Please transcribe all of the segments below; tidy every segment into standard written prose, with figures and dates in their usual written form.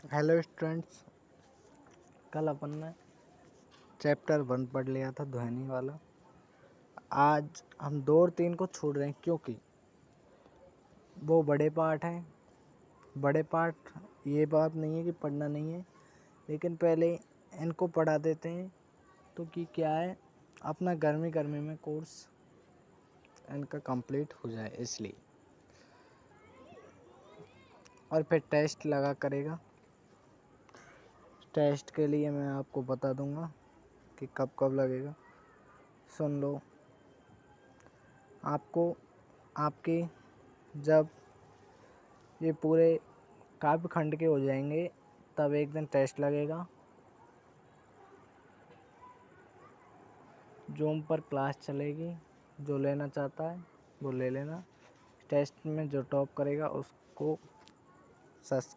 Hello students, कल अपन ने chapter 1 पढ़ लिया था ध्वनि वाला। आज हम 2 और 3 को छोड़ रहे हैं क्योंकि वो बड़े पार्ट हैं। बड़े पार्ट ये बात नहीं है कि पढ़ना नहीं है, लेकिन पहले इनको पढ़ा देते हैं तो कि क्या है, अपना गर्मी गर्मी में कोर्स इनका कंप्लीट हो जाए इसलिए। और फिर टेस्ट लगा करेगा। टेस्ट के लिए मैं आपको बता दूंगा कि कब कब लगेगा। सुन लो, आपको आपके जब ये पूरे काव्य खंड के हो जाएंगे तब एक दिन टेस्ट लगेगा। जूम पर क्लास चलेगी, जो लेना चाहता है वो ले लेना। टेस्ट में जो टॉप करेगा उसको सस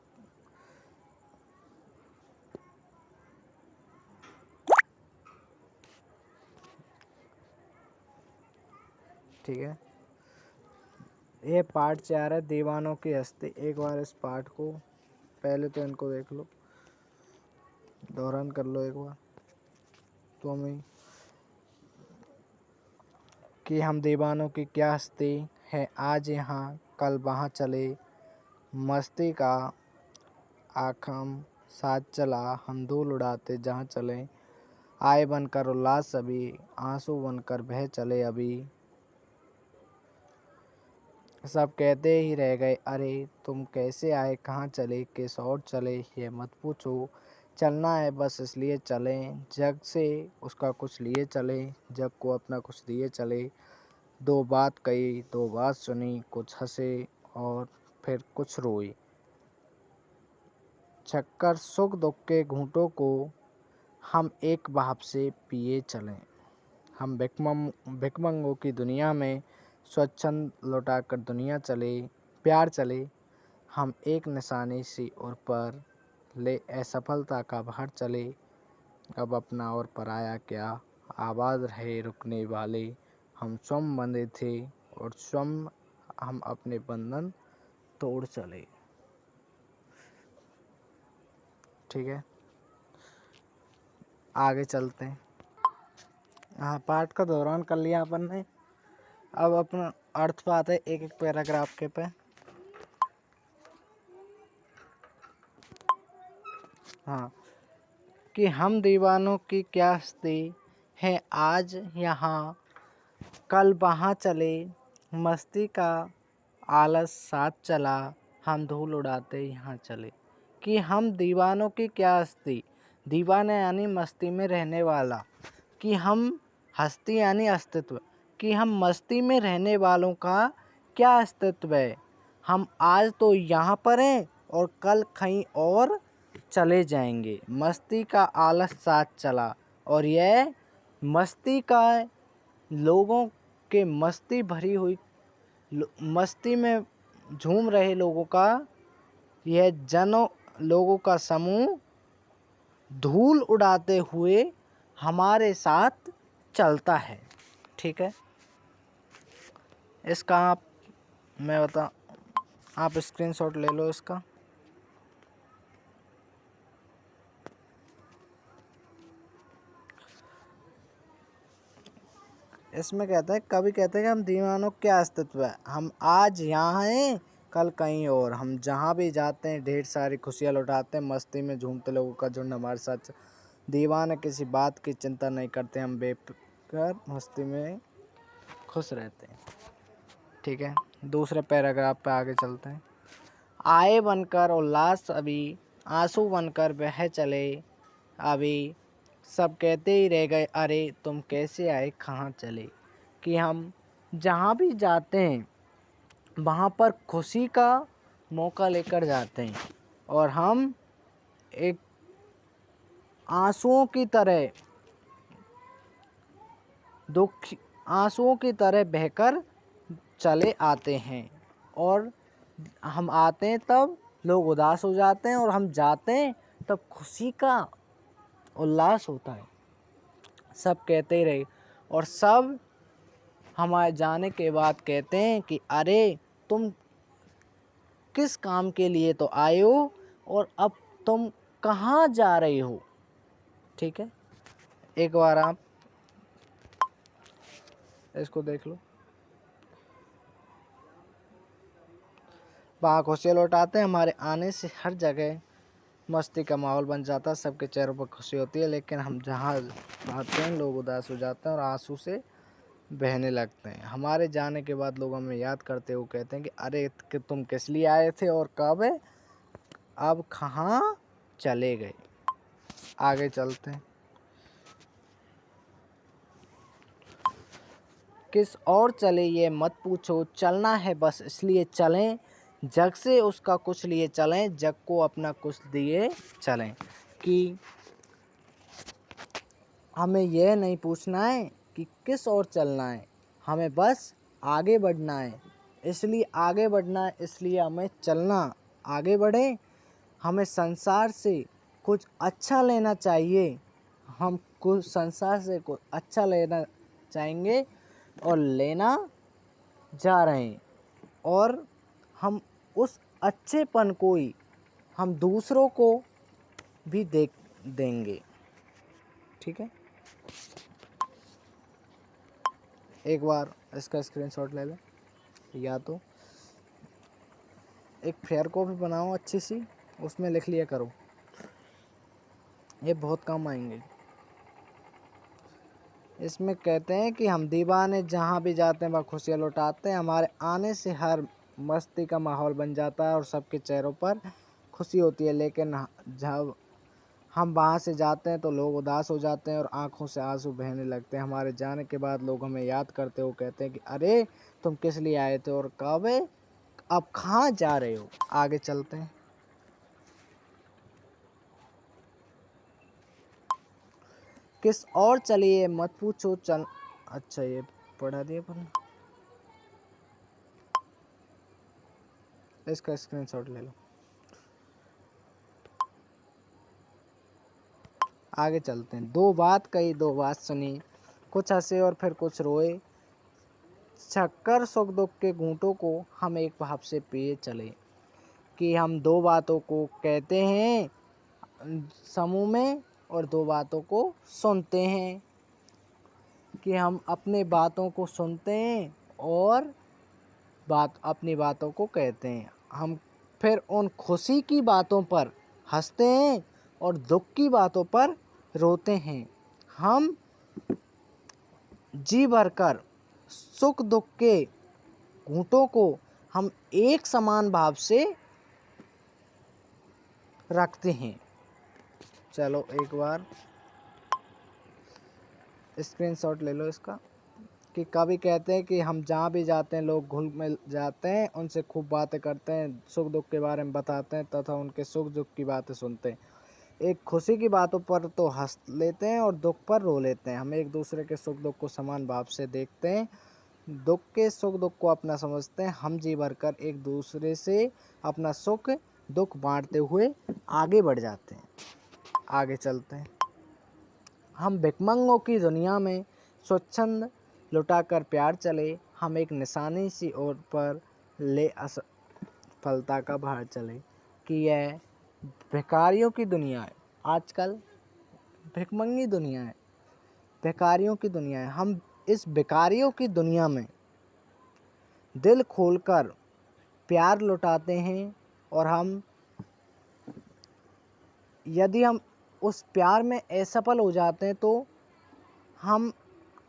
ठीक है। ये पार्ट 4 है, दीवानों की हस्ती। एक बार इस पार्ट को पहले तो इनको देख लो, दोहरान कर लो एक बार तो हमें कि हम दीवानों की क्या हस्ती है, आज यहाँ कल वहाँ चले, मस्ती का आखम साथ चला, हम धूल उड़ाते जहाँ चले, आए बनकर उल्लास सभी, आंसू बनकर बह चले अभी। सब कहते ही रह गए अरे तुम कैसे आए, कहाँ चले, किस और चले, ये मत पूछो, चलना है बस इसलिए चलें, जग से उसका कुछ लिए चले, जग को अपना कुछ दिए चले। दो बात कही, दो बात सुनी, कुछ हंसे और फिर कुछ रोई, चक्कर सुख दुख के घूंटों को हम एक भाप से पिए चलें। हम भिकमंगों की दुनिया में स्वच्छंद लौटाकर दुनिया चले, प्यार चले। हम एक निशानी सी और पर ले असफलता का बाहर चले, अब अपना और पराया क्या, आबाद रहे रुकने वाले। हम स्वयं बंधे थे और स्वयं हम अपने बंधन तोड़ चले। ठीक है, आगे चलते हैं। हाँ, पाठ का दौरान कर लिया अपन ने। अब अपना अर्थ पे आते हैं एक एक पैराग्राफ के पे। हाँ, कि हम दीवानों की क्या हस्ती है, आज यहाँ कल वहाँ चले, मस्ती का आलस साथ चला, हम धूल उड़ाते यहाँ चले। कि हम दीवानों की क्या हस्ती, दीवाना यानी मस्ती में रहने वाला, कि हम हस्ती यानी अस्तित्व, कि हम मस्ती में रहने वालों का क्या अस्तित्व है। हम आज तो यहाँ पर हैं और कल कहीं और चले जाएंगे। मस्ती का आलस साथ चला, और यह मस्ती का लोगों के मस्ती भरी हुई मस्ती में झूम रहे लोगों का यह लोगों का समूह धूल उड़ाते हुए हमारे साथ चलता है। ठीक है, इसका आप स्क्रीनशॉट ले लो इसका। इसमें कहते हैं, कभी कहते हैं कि हम दीवानों क्या अस्तित्व है, हम आज यहाँ हैं कल कहीं और, हम जहाँ भी जाते हैं ढेर सारी खुशियाँ लुटाते हैं, मस्ती में झूमते लोगों का झुंड हमारे साथ। दीवाने किसी बात की चिंता नहीं करते, हम बेफिक्र मस्ती में खुश रहते हैं। ठीक है, दूसरे पैराग्राफ पे आगे चलते हैं। आए बनकर उल्लास अभी, आंसू बनकर बह चले अभी, सब कहते ही रह गए अरे तुम कैसे आए, कहाँ चले। कि हम जहाँ भी जाते हैं वहाँ पर खुशी का मौका लेकर जाते हैं, और हम एक आंसुओं की तरह आंसुओं की तरह बहकर चले आते हैं। और हम आते हैं तब लोग उदास हो जाते हैं, और हम जाते हैं तब खुशी का उल्लास होता है। सब कहते ही रहे, और सब हमारे जाने के बाद कहते हैं कि अरे तुम किस काम के लिए तो आए हो, और अब तुम कहाँ जा रही हो। ठीक है, एक बार आप इसको देख लो। वहाँ खुशियाँ लौटाते हैं, हमारे आने से हर जगह मस्ती का माहौल बन जाता है, सबके चेहरों पर खुशी होती है, लेकिन हम जहाँ आते हैं लोग उदास हो जाते हैं और आंसू से बहने लगते हैं। हमारे जाने के बाद लोग हमें याद करते हुए कहते हैं कि अरे कि तुम किस लिए आए थे और कब अब कहाँ चले गए। आगे चलते हैं। किस और चले ये मत पूछो, चलना है बस इसलिए चलें, जग से उसका कुछ लिए चलें, जग को अपना कुछ दिए चलें। कि हमें यह नहीं पूछना है कि किस ओर चलना है, हमें बस आगे बढ़ना है, इसलिए आगे बढ़ना है, इसलिए हमें चलना। आगे बढ़ें, हमें संसार से कुछ अच्छा लेना चाहिए, हम कुछ संसार से कुछ अच्छा लेना चाहेंगे और लेना जा रहे हैं, और हम उस अच्छेपन को ही हम दूसरों को भी देख देंगे। ठीक है, एक बार इसका स्क्रीनशॉट ले लें, या तो एक फेयर कॉपी बनाओ अच्छी सी, उसमें लिख लिया करो, ये बहुत काम आएंगे। इसमें कहते हैं कि हम दीवाने जहाँ भी जाते हैं वह खुशियाँ लौटाते हैं, हमारे आने से हर मस्ती का माहौल बन जाता है और सबके चेहरों पर खुशी होती है, लेकिन जब हम वहाँ से जाते हैं तो लोग उदास हो जाते हैं और आंखों से आंसू बहने लगते हैं। हमारे जाने के बाद लोग हमें याद करते हुए कहते हैं कि अरे तुम किस लिए आए थे और कब अब कहाँ जा रहे हो। आगे चलते हैं। किस और चलिए मत पूछो चल। अच्छा, ये पढ़ा दिया पर इसका स्क्रीनशॉट ले लो। आगे चलते हैं। दो बात कही दो बात सुनी, कुछ हंसे और फिर कुछ रोए, छक्कर सुख दुख के घूंटों को हम एक भाव से पिए चले। कि हम दो बातों को कहते हैं समूह में और दो बातों को सुनते हैं। कि हम अपने बातों को सुनते हैं और अपनी बातों को कहते हैं। हम फिर उन खुशी की बातों पर हंसते हैं और दुख की बातों पर रोते हैं। हम जी भरकर सुख दुख के घूंटों को हम एक समान भाव से रखते हैं। चलो एक बार स्क्रीनशॉट ले लो इसका। कि कभी कहते हैं कि हम जहाँ भी जाते हैं लोग घुल मिल जाते हैं, उनसे खूब बातें करते हैं, सुख दुख के बारे में बताते हैं तथा उनके सुख दुख की बातें सुनते हैं। एक खुशी की बातों पर तो हंस लेते हैं और दुख पर रो लेते हैं। हम एक दूसरे के सुख दुख को समान भाव से देखते हैं, दुख के सुख दुख को अपना समझते हैं। हम जी भरकर एक दूसरे से अपना सुख दुख बांटते हुए आगे बढ़ जाते हैं। आगे चलते हैं। हम भिखमंगों की दुनिया में स्वच्छंद लुटाकर प्यार चले, हम एक निशानी सी ओर पर ले असफलता का भार चले। कि यह भिखारियों की दुनिया है, आजकल भिखमंगी दुनिया है, भिखारियों की दुनिया है। हम इस भिखारियों की दुनिया में दिल खोलकर प्यार लुटाते हैं, और हम यदि हम उस प्यार में असफल हो जाते हैं तो हम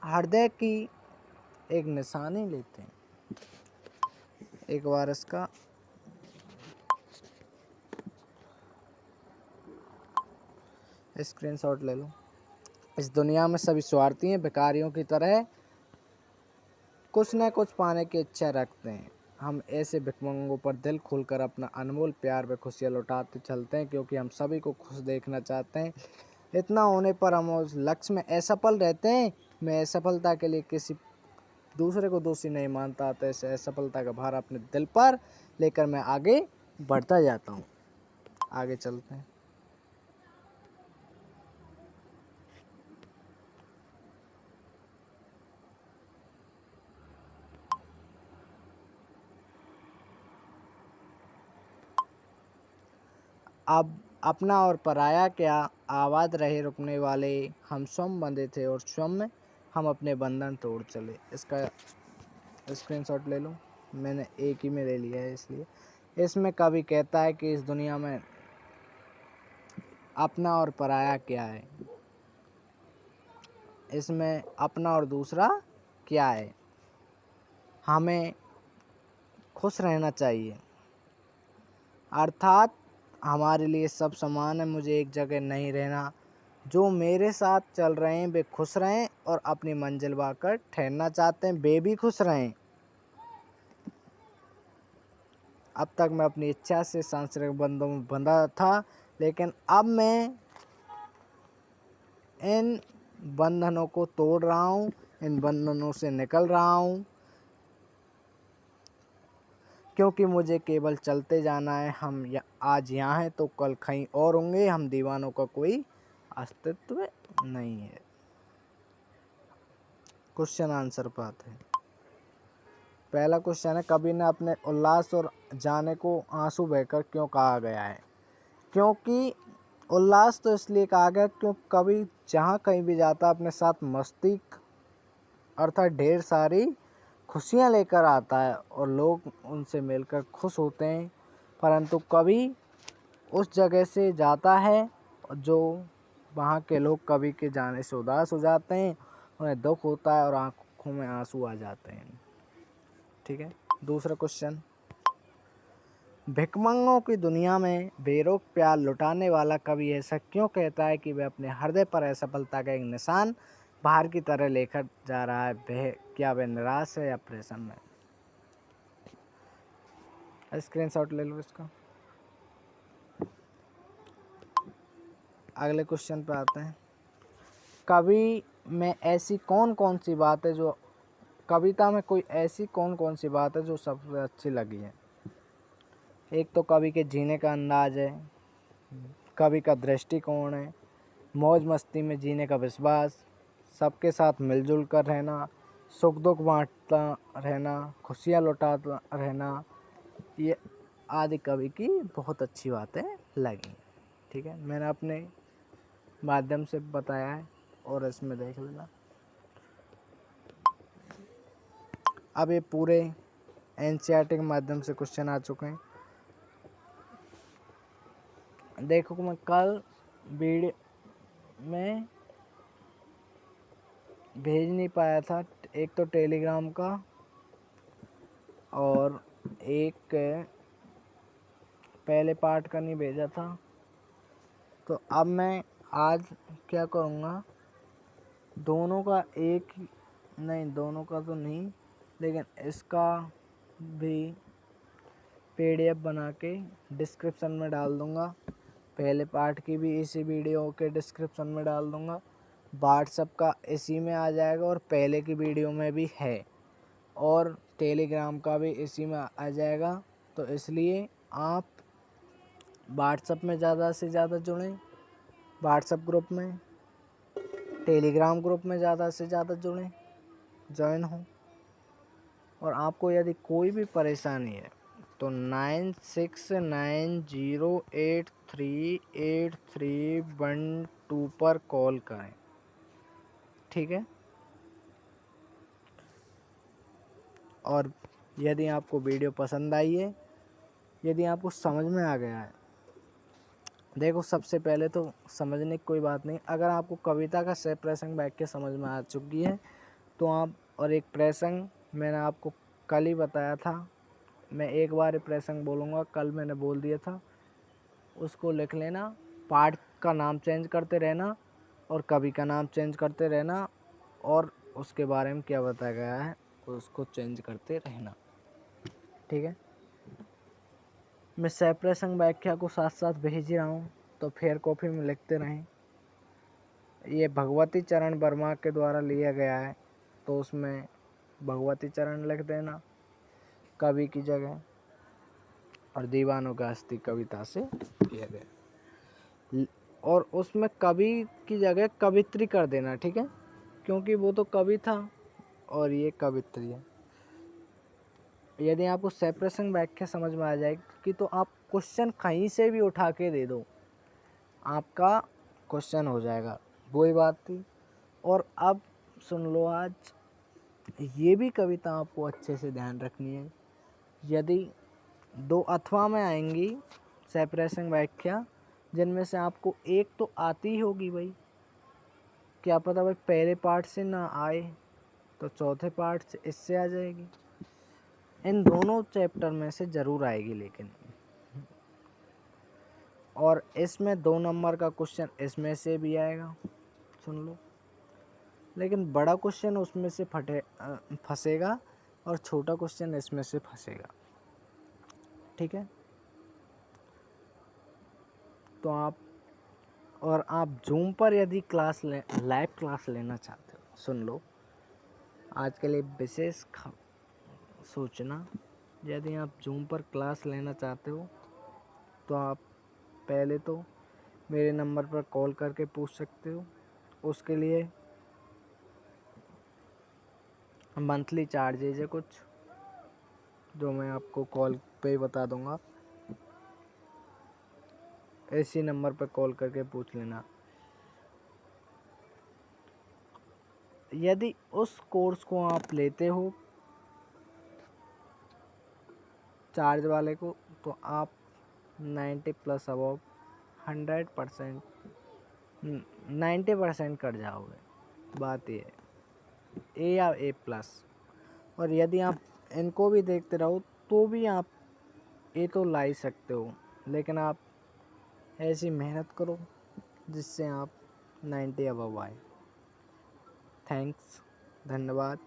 हृदय की एक निशानी लेते हैं। एक बार इसका स्क्रीनशॉट ले लो। इस दुनिया में सभी स्वार्थी हैं, भिखारियों की तरह कुछ न कुछ पाने की इच्छा रखते हैं। हम ऐसे भिखमंगों पर दिल खोलकर अपना अनमोल प्यार व खुशियाँ लौटाते चलते हैं, क्योंकि हम सभी को खुश देखना चाहते हैं। इतना होने पर हम उस लक्ष्य में असफल रहते हैं। मैं असफलता के लिए किसी दूसरे को दोषी नहीं मानता, तो इस असफलता का भार अपने दिल पर लेकर मैं आगे बढ़ता जाता हूँ। आगे चलते हैं। अब अपना और पराया क्या, आबाद रहे रुकने वाले, हम स्वयं बंधे थे और स्वयं में हम अपने बंधन तोड़ चले। इसका स्क्रीनशॉट ले लो, मैंने एक ही में ले लिया है इसलिए। इसमें कवि कहता है कि इस दुनिया में अपना और पराया क्या है, इसमें अपना और दूसरा क्या है। हमें खुश रहना चाहिए, अर्थात हमारे लिए सब समान है, मुझे एक जगह नहीं रहना। जो मेरे साथ चल रहे हैं वे खुश रहें और अपनी मंजिल पाकर ठहरना चाहते हैं वे भी खुश रहें। अब तक मैं अपनी इच्छा से सांसारिक बंधों में बंधा था, लेकिन अब मैं इन बंधनों को तोड़ रहा हूँ, इन बंधनों से निकल रहा हूँ, क्योंकि मुझे केवल चलते जाना है। हम आज यहाँ हैं तो कल कहीं और होंगे, हम दीवानों का कोई अस्तित्व नहीं है। क्वेश्चन आंसर पर आते हैं। पहला क्वेश्चन है, कवि ने अपने उल्लास और जाने को आंसू बहकर क्यों कहा गया है। क्योंकि उल्लास तो इसलिए कहा गया क्योंकि कवि जहाँ कहीं भी जाता अपने साथ मस्ती अर्थात ढेर सारी खुशियाँ लेकर आता है और लोग उनसे मिलकर खुश होते हैं। परंतु कवि उस जगह से जाता है जो वहाँ के लोग कवि के जाने से उदास हो जाते हैं, उन्हें दुख होता है और आंखों में आंसू आ जाते हैं। ठीक है। दूसरा क्वेश्चन, भिखमंगों की दुनिया में बेरोक प्यार लुटाने वाला कवि ऐसा क्यों कहता है कि वह अपने हृदय पर असफलता का एक निशान बाहर की तरह लेकर जा रहा है। क्या वह निराश है या प्रसन्न है। स्क्रीनशॉट ले लो इसका। अगले क्वेश्चन पे आते हैं, कवि में ऐसी कौन कौन सी बात है जो कविता में कोई ऐसी कौन कौन सी बात है जो सबसे अच्छी लगी है। एक तो कवि के जीने का अंदाज है, कवि का दृष्टिकोण है, मौज मस्ती में जीने का विश्वास, सबके साथ मिलजुल कर रहना, सुख दुख बांटता रहना, खुशियाँ लुटाता रहना, ये आदि कवि की बहुत अच्छी बातें लगी। ठीक है, मैंने अपने माध्यम से बताया है और इसमें देख लेना। अब ये पूरे एनसीईआरटी के माध्यम से क्वेश्चन आ चुके हैं। देखो मैं कल वीडियो में भेज नहीं पाया था, एक तो टेलीग्राम का और एक पहले पार्ट का नहीं भेजा था। तो अब मैं आज क्या करूँगा, दोनों का एक नहीं, दोनों का तो नहीं, लेकिन इसका भी पीडीएफ बना के डिस्क्रिप्शन में डाल दूँगा। पहले पार्ट की भी इसी वीडियो के डिस्क्रिप्शन में डाल दूँगा। व्हाट्सएप का इसी में आ जाएगा और पहले की वीडियो में भी है और टेलीग्राम का भी इसी में आ जाएगा। तो इसलिए आप व्हाट्सएप में ज़्यादा से ज़्यादा जुड़ें, व्हाट्सएप ग्रुप में, टेलीग्राम ग्रुप में ज़्यादा से ज़्यादा जुड़ें, ज्वाइन हों। और आपको यदि कोई भी परेशानी है तो 9690838312 पर कॉल करें। ठीक है। और यदि आपको वीडियो पसंद आई है, यदि आपको समझ में आ गया है, देखो सबसे पहले तो समझने की कोई बात नहीं, अगर आपको कविता का सह प्रसंग वाक्य समझ में आ चुकी है तो आप, और एक प्रसंग मैंने आपको कल ही बताया था, मैं एक बार प्रसंग बोलूँगा, कल मैंने बोल दिया था, उसको लिख लेना। पाठ का नाम चेंज करते रहना और कवि का नाम चेंज करते रहना और उसके बारे में क्या बताया गया है उसको चेंज करते रहना। ठीक है। मैं सह प्रसंग व्याख्या को साथ साथ भेज रहा हूँ, तो फेयर कॉपी में लिखते रहें। ये भगवती चरण वर्मा के द्वारा लिया गया है, तो उसमें भगवती चरण लिख देना कवि की जगह, और दीवानों का हस्ती कविता से किया गया, और उसमें कवि की जगह कवित्री कर देना। ठीक है, क्योंकि वो तो कवि था और ये कवित्री है। यदि आपको सह प्रसंग व्याख्या समझ में आ जाएगी तो आप क्वेश्चन कहीं से भी उठा के दे दो, आपका क्वेश्चन हो जाएगा, वही बात थी। और अब सुन लो, आज ये भी कविता आपको अच्छे से ध्यान रखनी है। यदि 2 अथवा में आएंगी सेपरेशन व्याख्या, जिनमें से आपको एक तो आती ही होगी भाई, क्या पता भाई पहले पार्ट से ना आए तो चौथे पार्ट से इससे आ जाएगी। इन दोनों चैप्टर में से ज़रूर आएगी लेकिन। और इसमें 2 नंबर का क्वेश्चन इसमें से भी आएगा, सुन लो। लेकिन बड़ा क्वेश्चन उसमें से फंसेगा और छोटा क्वेश्चन इसमें से फंसेगा, ठीक है। तो आप जूम पर यदि लाइव क्लास लेना चाहते हो, सुन लो आज के लिए विशेष सूचना, यदि आप जूम पर क्लास लेना चाहते हो तो आप पहले तो मेरे नंबर पर कॉल करके पूछ सकते हो। उसके लिए मंथली चार्जेज है कुछ, जो मैं आपको कॉल पे बता दूंगा। इसी नंबर पर कॉल करके पूछ लेना। यदि उस कोर्स को आप लेते हो चार्ज वाले को, तो आप 90+ अबव 100% 90% कट जाओगे। बात ये है, ए या A+। और यदि आप इनको भी देखते रहो तो भी आप ए तो ला ही सकते हो, लेकिन आप ऐसी मेहनत करो जिससे आप 90 अबव आए। थैंक्स, धन्यवाद।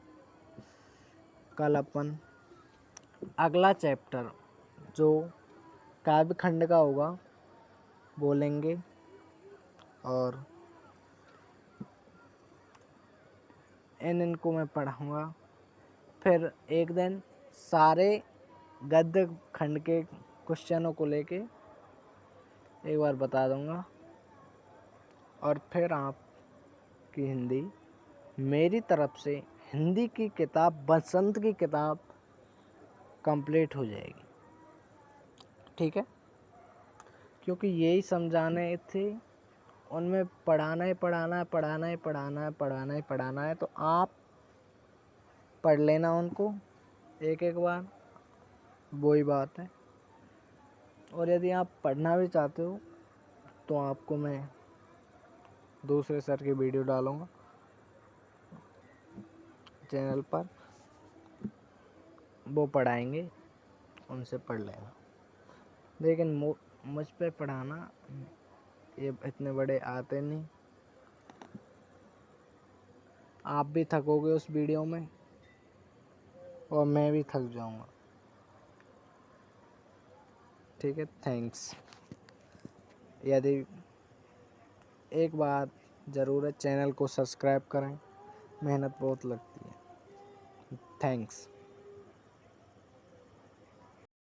कल अपन अगला चैप्टर जो काव्यखंड का होगा बोलेंगे, और इनको मैं पढ़ाऊँगा। फिर एक दिन सारे गद्य खंड के क्वेश्चनों को लेके एक बार बता दूंगा, और फिर आपकी हिंदी मेरी तरफ से, हिंदी की किताब, बसंत की किताब कंप्लीट हो जाएगी, ठीक है। क्योंकि यही समझाने थे, उनमें पढ़ाना ही पढ़ाना है, पढ़ाना ही पढ़ाना है, पढ़ाना ही पढ़ाना है। तो आप पढ़ लेना उनको एक एक बार, वही बात है। और यदि आप पढ़ना भी चाहते हो तो आपको मैं दूसरे सर की वीडियो डालूँगा चैनल पर, वो पढ़ाएंगे, उनसे पढ़ लेना। लेकिन मुझ पे पढ़ाना ये इतने बड़े आते नहीं, आप भी थकोगे उस वीडियो में और मैं भी थक जाऊंगा, ठीक है। थैंक्स। यदि एक बात ज़रूर है, चैनल को सब्सक्राइब करें, मेहनत बहुत लगती है। थैंक्स।